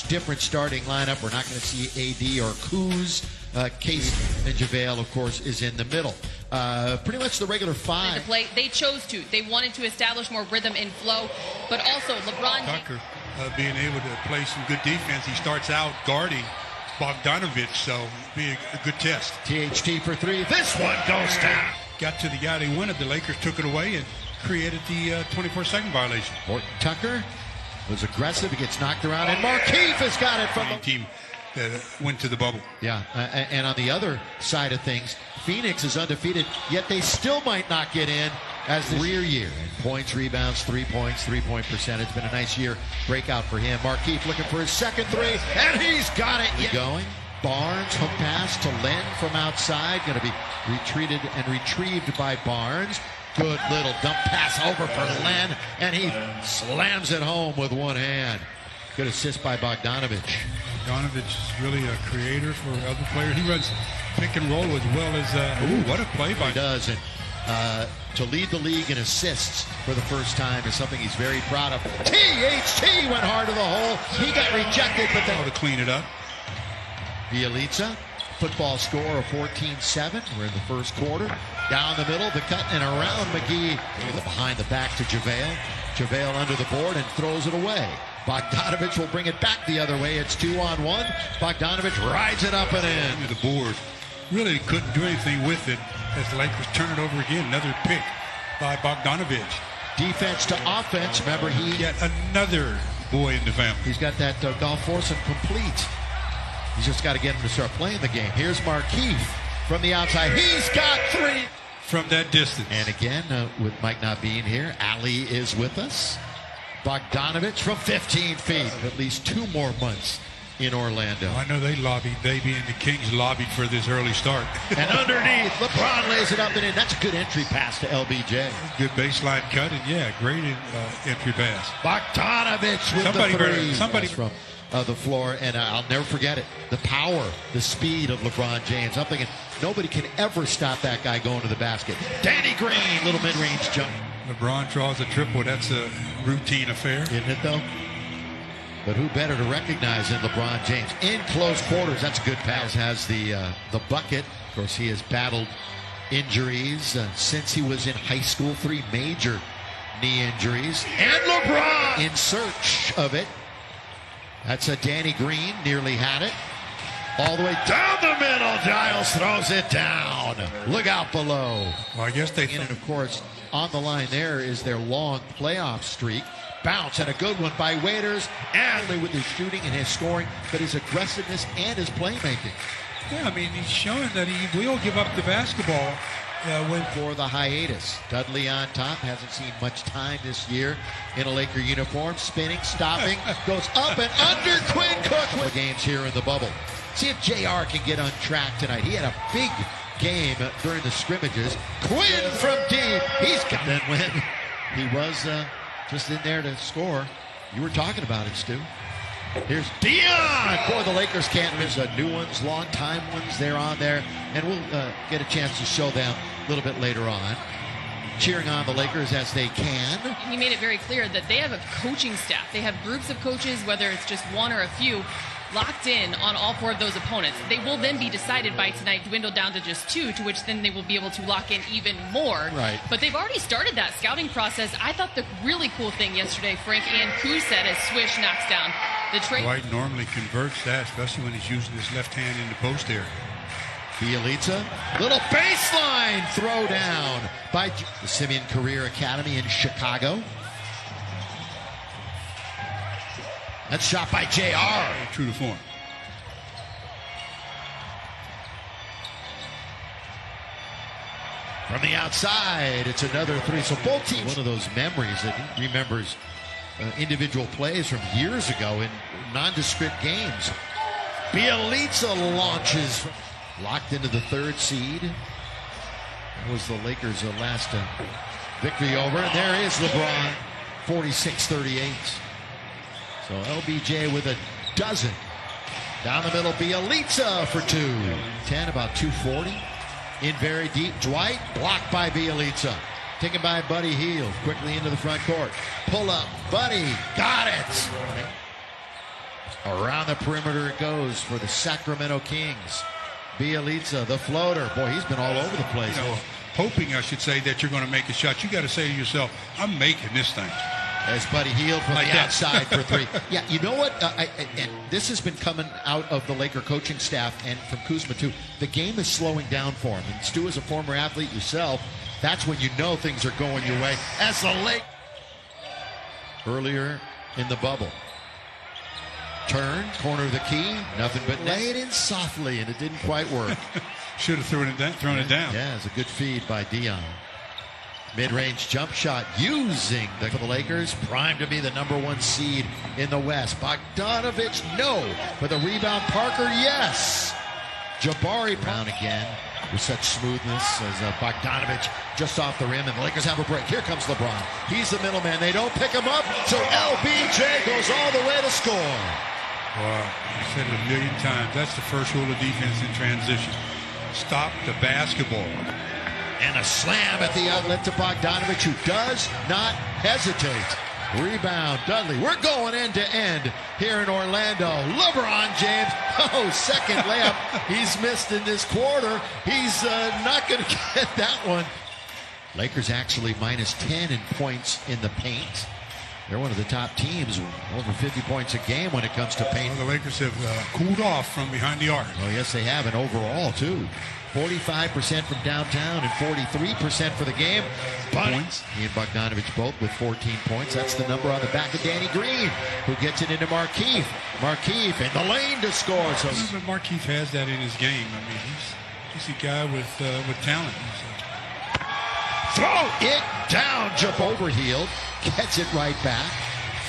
much different starting lineup. We're not going to see AD or Kuz. Case and JaVale, of course, is in the middle. Pretty much the regular five. They chose to. They wanted to establish more rhythm and flow, but also LeBron. Tucker being able to play some good defense. He starts out guarding Bogdanovich, so it'll be a good test. THT for three. This one goes down. Got to the guy they wanted. The Lakers took it away and created the 24-second violation. Horton Tucker was aggressive. He gets knocked around, and Markieff has got it from the team that went to the bubble. Yeah, and on the other side of things, Phoenix is undefeated, yet they still might not get in as the rear year. And points, rebounds, 3 points, three-point percentage. Been a nice year breakout for him. Markieff looking for his second three, and he's got it. Going. Barnes, hook pass to Len from outside. Going to be retreated and retrieved by Barnes. Good little dump pass over for Len, and he slams it home with one hand. Good assist by Bogdanovich. Bogdanovich is really a creator for other players. He runs pick and roll as well as, what a play by. He does, and to lead the league in assists for the first time is something he's very proud of. THT went hard to the hole. He got rejected, but then to clean it up. Bielitsa, football score of 14-7. We're in the first quarter. Down the middle, the cut, and around McGee. Behind the back to JaVale. JaVale under the board and throws it away. Bogdanovich will bring it back the other way. It's 2-on-1. Bogdanovich rides it up and in. Under the board. Really couldn't do anything with it as the Lakers turn it over again. Another pick by Bogdanovich. Defense to offense. Remember, Yet another boy in the family. He's got that golf force complete. He's just got to get him to start playing the game. Here's Markieff from the outside. He's got three. From that distance. And again, with Mike not being here, Ali is with us. Bogdanovich from 15 feet. At least 2 more months in Orlando. I know they being the Kings lobbied for this early start. And underneath, LeBron lays it up and in. That's a good entry pass to LBJ. Good baseline cut, and great entry pass. Bogdanovich with the three. Somebody from the floor, and I'll never forget it. The power, the speed of LeBron James. I'm thinking nobody can ever stop that guy going to the basket. Danny Green, little mid-range jump. LeBron draws a triple. That's a routine affair. Isn't it, though? But who better to recognize than LeBron James? In close quarters, that's a good pass. Has the bucket. Of course, he has battled injuries since he was in high school. 3 major knee injuries. And LeBron in search of it. That's a Danny Green, nearly had it. All the way down the middle. Giles throws it down. Look out below. Well, I guess they... And, of course, on the line there is their long playoff streak. Bounce, and a good one by Waiters. And with his shooting and his scoring, but his aggressiveness and his playmaking. Yeah, I mean, he's showing that he will give up the basketball. For the hiatus. Dudley on top, hasn't seen much time this year in a Laker uniform. Spinning, stopping, goes up and under. Quinn Cook with games here in the bubble. See if JR can get on track tonight. He had a big game during the scrimmages. Quinn from deep. He's got it when he was just in there to score. You were talking about it, Stu. Here's Dion. Boy, the Lakers can't miss new ones, long-time ones. They're on there, and we'll get a chance to show them a little bit later on. Cheering on the Lakers as they can. He made it very clear that they have a coaching staff. They have groups of coaches, whether it's just one or a few, locked in on all 4 of those opponents. They will then be decided by tonight, dwindle down to just 2, to which then they will be able to lock in even more. Right. But they've already started that scouting process. I thought the really cool thing yesterday, Frank and Kuz said, as Swish knocks down the trade. Dwight normally converts that, especially when he's using his left hand in the post area. Bielitsa, little baseline throw down by the Simeon Career Academy in Chicago. That's shot by JR. True to form. From the outside, it's another 3. So both teams, one of those memories that he remembers individual plays from years ago in nondescript games. Bielitsa launches. Locked into the 3rd seed. That was the Lakers' last victory over. And there is LeBron, 46-38. So LBJ with a dozen. Down the middle, Bielitsa for 2. 10, about 240. In very deep. Dwight blocked by Bielitsa. Taken by Buddy Hield. Quickly into the front court. Pull up. Buddy got it. Around the perimeter it goes for the Sacramento Kings. Bielitsa, the floater. Boy, he's been all over the place. You know, hoping, I should say, that you're going to make a shot. You got to say to yourself, I'm making this thing. As Buddy Hield from Like the that. outside for three. Yeah, you know what? And this has been coming out of the Laker coaching staff and from Kuzma, too. The game is slowing down for him. And Stu, as a former athlete yourself, that's when you know things are going your way. As the Lake earlier in the bubble. Turn, corner of the key, nothing but laid in softly, and it didn't quite work. Should have thrown it down. Yeah, it's a good feed by Dion. Mid-range jump shot using for the Lakers, primed to be the #1 seed in the West. Bogdanovich, no. For the rebound, Parker, yes. Jabari Brown again with such smoothness as Bogdanovich just off the rim, and the Lakers have a break. Here comes LeBron. He's the middleman. They don't pick him up, so LBJ goes all the way to score. Wow, I said it a million times. That's the first rule of defense in transition. Stop the basketball. And a slam at the outlet to Bogdanovich, who does not hesitate. Rebound, Dudley. We're going end to end here in Orlando. LeBron James, second layup. He's missed in this quarter. He's not going to get that one. Lakers actually -10 in points in the paint. They're one of the top teams, over 50 points a game when it comes to paint. Well, the Lakers have cooled off from behind the arc. Oh, yes, they have, and overall, too. 45% from downtown and 43% for the game. Points. He and Bogdanovich both with 14 points. That's the number on the back of Danny Green, who gets it into Markieff. Markieff in the lane to score. So Markieff has that in his game. I mean, he's a guy with talent. Throw it down. Jump over Hield. Gets it right back.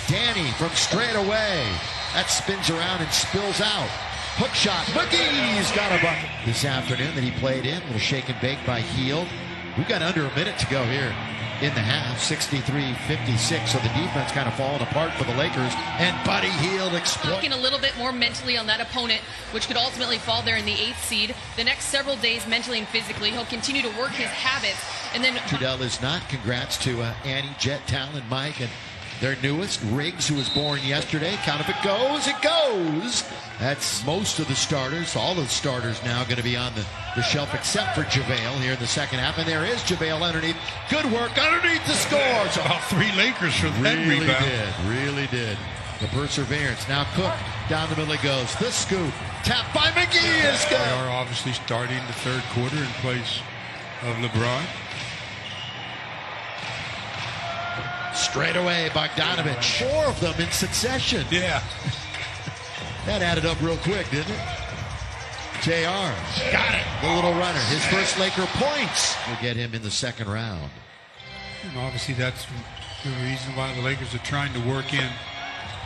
Danny from straight away. That spins around and spills out. Hook shot. McGee's got a bucket this afternoon that he played in. A little shake and bake by Hield. We've got under a minute to go here in the half. 63-56. So the defense kind of falling apart for the Lakers. And Buddy Hield exploits. Looking a little bit more mentally on that opponent, which could ultimately fall there in the 8th seed. The next several days, mentally and physically, he'll continue to work his habits. And then Trudell is not. Congrats to Annie, Jet, Talon, Mike, and their newest, Riggs, who was born yesterday. Count if it goes, it goes. That's most of the starters. All of the starters now going to be on the shelf except for JaVale here in the second half. And there is JaVale underneath. Good work underneath the score. So about 3 Lakers for that rebound. Really did. The perseverance. Now Cook down the middle he goes. The scoop. Tap by McGee is good. They are obviously starting the third quarter in place of LeBron. Straight away, Bogdanovich. 4 of them in succession. Yeah. That added up real quick, didn't it? JR. Got it. The little runner. His first Laker points will get him in the second round. And obviously, that's the reason why the Lakers are trying to work in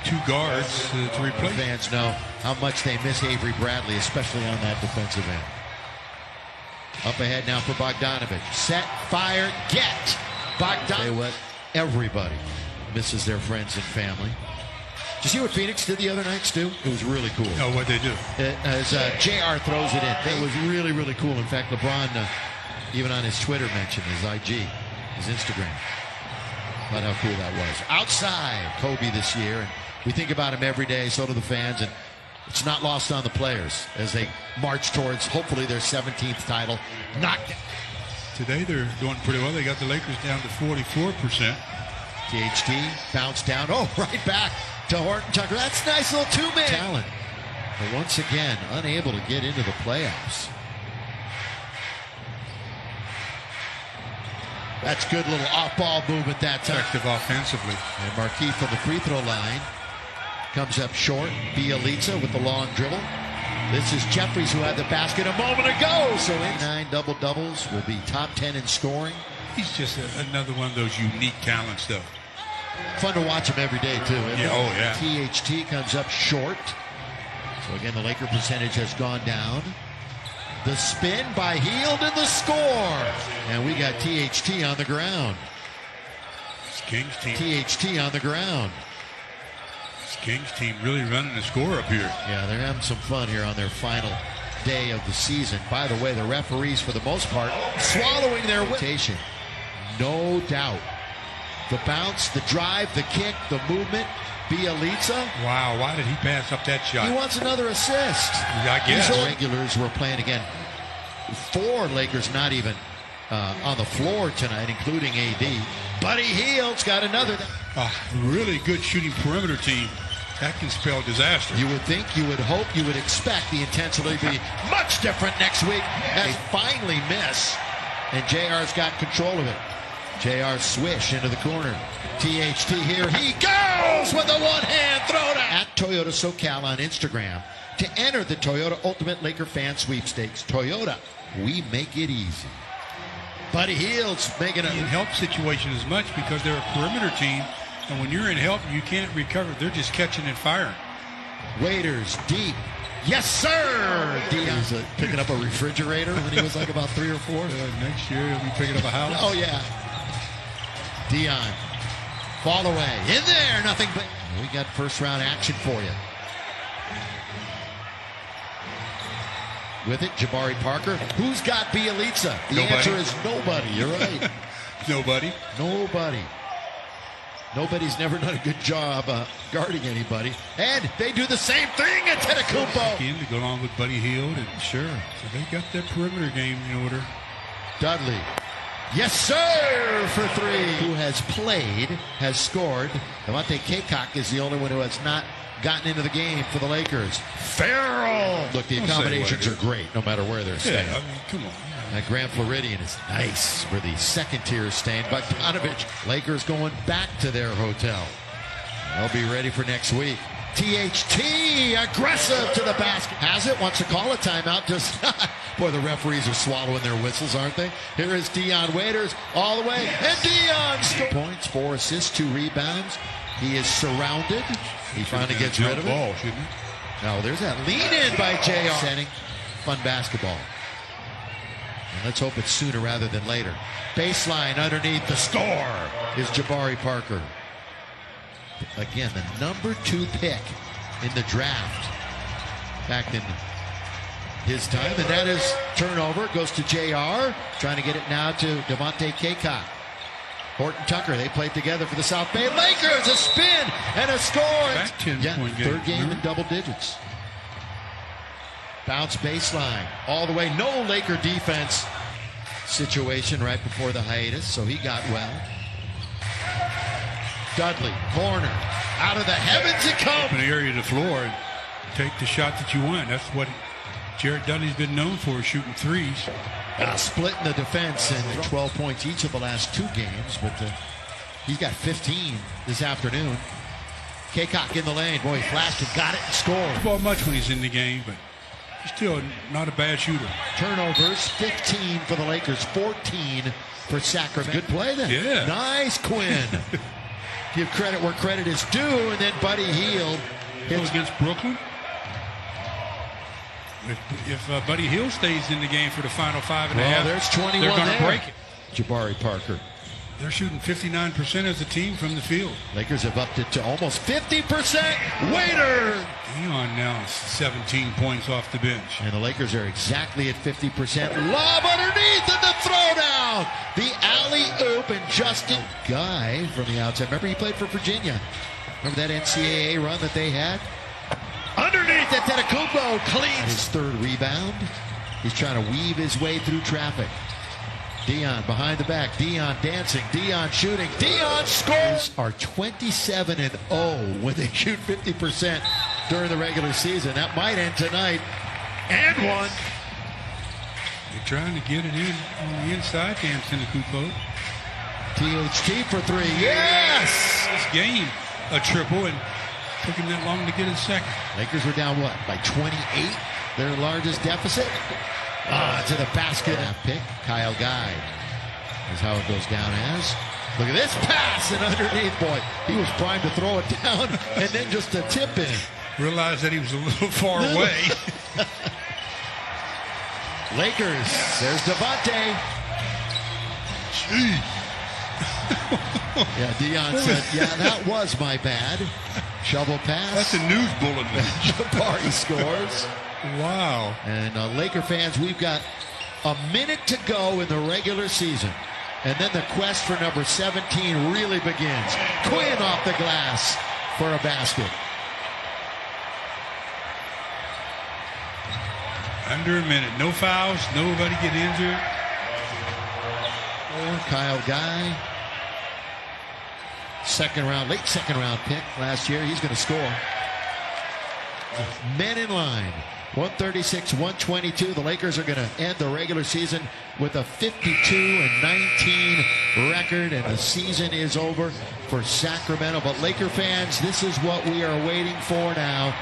2 guards to replace. Fans know how much they miss Avery Bradley, especially on that defensive end. Up ahead now for Bogdanovich. Set, fire, get. Bogdanovich. What everybody misses their friends and family. Did you see what Phoenix did the other night, Stu? It was really cool. Oh, what'd they do? As JR throws it in. It was really, really cool. In fact, LeBron, even on his Twitter, mentioned his IG, his Instagram. About how cool that was. Outside, Kobe this year. And we think about him every day, so do the fans. And it's not lost on the players as they march towards, hopefully, their 17th title. Knocked. Today, they're doing pretty well. They got the Lakers down to 44%. THT bounced down. Oh, right back to Horton Tucker. That's a nice little 2-man talent. But once again, unable to get into the playoffs. That's good little off-ball movement that time. Effective offensively. And Markieff from the free throw line comes up short. Bielitsa with the long dribble. This is Jeffries, who had the basket a moment ago. So 9 double-doubles, will be top 10 in scoring. He's just another one of those unique talents, though. Fun to watch him every day, too. Yeah, oh, yeah. THT comes up short. So, again, the Laker percentage has gone down. The spin by Hield and the score. And we got THT on the ground. This Kings team. THT on the ground. This Kings team really running the score up here. Yeah, they're having some fun here on their final day of the season. By the way, the referees, for the most part, swallowing their rotation. No doubt. The bounce, the drive, the kick, the movement, Bielitsa. Wow, why did he pass up that shot? He wants another assist. I guess. These regulars were playing again. 4 Lakers not even on the floor tonight, including AD. Buddy Hield's got another. A really good shooting perimeter team. That can spell disaster. You would think, you would hope, you would expect the intensity to be much different next week as they finally miss. And JR's got control of it. JR swish into the corner. THT here. He goes with a one-hand throwdown. At Toyota SoCal on Instagram to enter the Toyota Ultimate Laker Fan Sweepstakes. Toyota, we make it easy. Buddy Hield's making In help situation as much because they're a perimeter team. And when you're in help, you can't recover. They're just catching and firing. Waiters deep. Yes, sir. He was picking up a refrigerator when he was like about 3 or 4. Next year, he'll be picking up a house. Oh, yeah. Dion. Fall away. In there. Nothing but. We got first round action for you. With it, Jabari Parker. Who's got Bielitsa? The Nobody. answer is nobody. You're right. Nobody. Nobody. Nobody's never done a good job guarding anybody. And they do the same thing at Antetokounmpo. Again, to go along with Buddy Hield. And Sure. so they got that perimeter game in order. Dudley. Yes, sir, for 3. Who has played, has scored. M.O.N.I.C.A is the only one who has not gotten into the game for the Lakers. Farrell. Look, the Don't say accommodations what are great no matter where they're staying. Yeah, I mean, come on. That Grand Floridian is nice where the second tier is staying. Bogdanovich, Lakers going back to their hotel. They'll be ready for next week. THT, aggressive to the basket. Has it, wants to call a timeout, does not. Boy, the referees are swallowing their whistles, aren't they? Here is Dion Waiters all the way. And Dion scores. Points, 4 assists, 2 rebounds. He is surrounded. He finally gets rid of ball, it. shouldn't he? No, there's that lean in by JR. Setting fun basketball. And let's hope it's sooner rather than later. Baseline underneath the score is Jabari Parker. Again, the number 2 pick in the draft back in his time. And that is turnover. Goes to JR. Trying to get it now to M.O.N.I.C.A. Horton Tucker, they played together for the South Bay Lakers. A spin and a score. Back 10-point game. Third game in double digits. Bounce baseline all the way. No Laker defense situation right before the hiatus, so he got well. Dudley, corner, out of the heavens it comes. Open area of the floor and take the shot that you want. That's what Jared Dudley's been known for, shooting threes. Splitting the defense and 12 points each of the last 2 games, but he's got 15 this afternoon. Kaycock in the lane. Boy, he flashed and got it and scored. Well, much when he's in the game, but he's still not a bad shooter. Turnovers, 15 for the Lakers, 14 for Sacramento. Good play then. Yeah. Nice, Quinn. Give credit where credit is due, and then Buddy Hield hits Against Brooklyn. If Buddy Hield stays in the game for the final 5.5, there's 21 they're going to there. break it. Jabari Parker. They're shooting 59% as a team from the field. Lakers have upped it to almost 50%. Waiter! Dion now 17 points off the bench. And the Lakers are exactly at 50%. Lob underneath and the throwdown. The alley-oop and Justin Guy from the outside. Remember he played for Virginia. Remember that NCAA run that they had? Underneath Antetokounmpo cleans. His 3rd rebound. He's trying to weave his way through traffic. Dion behind the back. Dion dancing. Dion shooting. Dion scores. Are 27-0 when they shoot 50% during the regular season. That might end tonight. And one. They're trying to get it in on the inside, Antetokounmpo. THT for 3. Yes! This game, a triple, and took him that long to get his second. Lakers were down what? By 28? Their largest deficit? To the basket. Pick Kyle Guy is how it goes down as. Look at this pass and underneath, boy. He was primed to throw it down and then just a tip in. Realized that he was a little far away. Lakers, there's Devontae. Gee. Yeah, Dion said, yeah, that was my bad. Shovel pass. That's a news bulletin. Jabari scores. Wow. And Laker fans, we've got a minute to go in the regular season. And then the quest for number 17 really begins. Quinn off the glass. for a basket. Under a minute. No fouls. Nobody get injured. Kyle Guy, late second round pick last year. He's going to score. Men in line. 136-122. The Lakers are going to end the regular season with a 52-19 record, and the season is over for Sacramento. But Laker fans, this is what we are waiting for now.